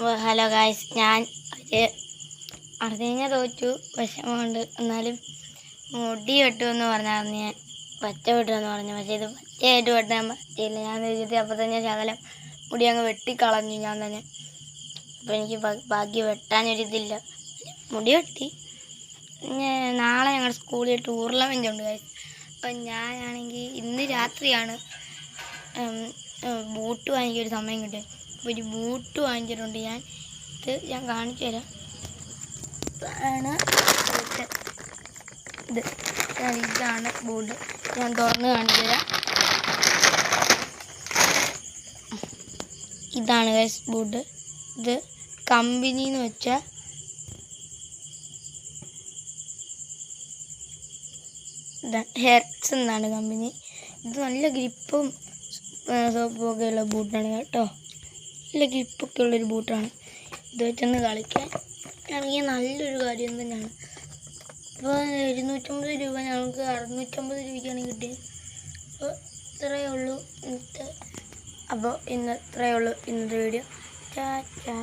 Hello guys, ഞാൻ ഒരു Argentina തോറ്റു വിഷമമുണ്ട്. എന്നാലും മുടി വെട്ടുമെന്ന് പറഞ്ഞായിരുന്നു, ഞാൻ പച്ച വെട്ടുമെന്ന് പറഞ്ഞു. പക്ഷേ ഇത് പച്ചയായിട്ട് വെട്ടാൻ പറ്റിയില്ല. ഞാൻ എഴുതി അപ്പോൾ തന്നെ ശകലം മുടി അങ്ങ് വെട്ടിക്കളഞ്ഞു ഞാൻ തന്നെ. അപ്പോൾ എനിക്ക് ബാക്കി വെട്ടാനൊരിതില്ല, മുടി വെട്ടി. നാളെ ഞങ്ങളുടെ സ്കൂളിൽ ടൂർണമെൻ്റ് ഉണ്ട് ഗായ്സ്. അപ്പം ഞാനാണെങ്കിൽ ഇന്ന് രാത്രിയാണ് ബൂട്ട് വാങ്ങിക്കൊരു സമയം കിട്ടിയത്. അപ്പോൾ ഒരു ബൂട്ട് വാങ്ങിച്ചിട്ടുണ്ട് ഞാൻ. ഇത് ഞാൻ കാണിച്ചു തരാം. ഇതാണ് ബൂട്ട്. ഇതാണ് ബൂട്ട്. ഞാൻ തുറന്ന് കാണിച്ചു തരാം. ഇതാണ് ഗൈസ് ബൂട്ട്. ഇത് കമ്പനിന്ന് വെച്ചാൽ ഹെർട്സ് എന്നാണ് കമ്പനി. ഇത് നല്ല ഗ്രിപ്പും സോപ്പൊക്കെ ഉള്ള ബൂട്ടാണ് കേട്ടോ. നല്ല ഗ്രിപ്പൊക്കെ ഉള്ളൊരു ബൂട്ടാണ്. ഇത് വെച്ചൊന്ന് കളിക്കാൻ ആണെങ്കിൽ നല്ലൊരു കാര്യം തന്നെയാണ്. അപ്പോൾ 250 രൂപ ഞങ്ങൾക്ക് 650 രൂപയ്ക്കാണ് കിട്ടിയത്. അപ്പോൾ ഇത്രയേ ഉള്ളൂ ഇന്നത്തെ വീഡിയോ. ടാറ്റാ.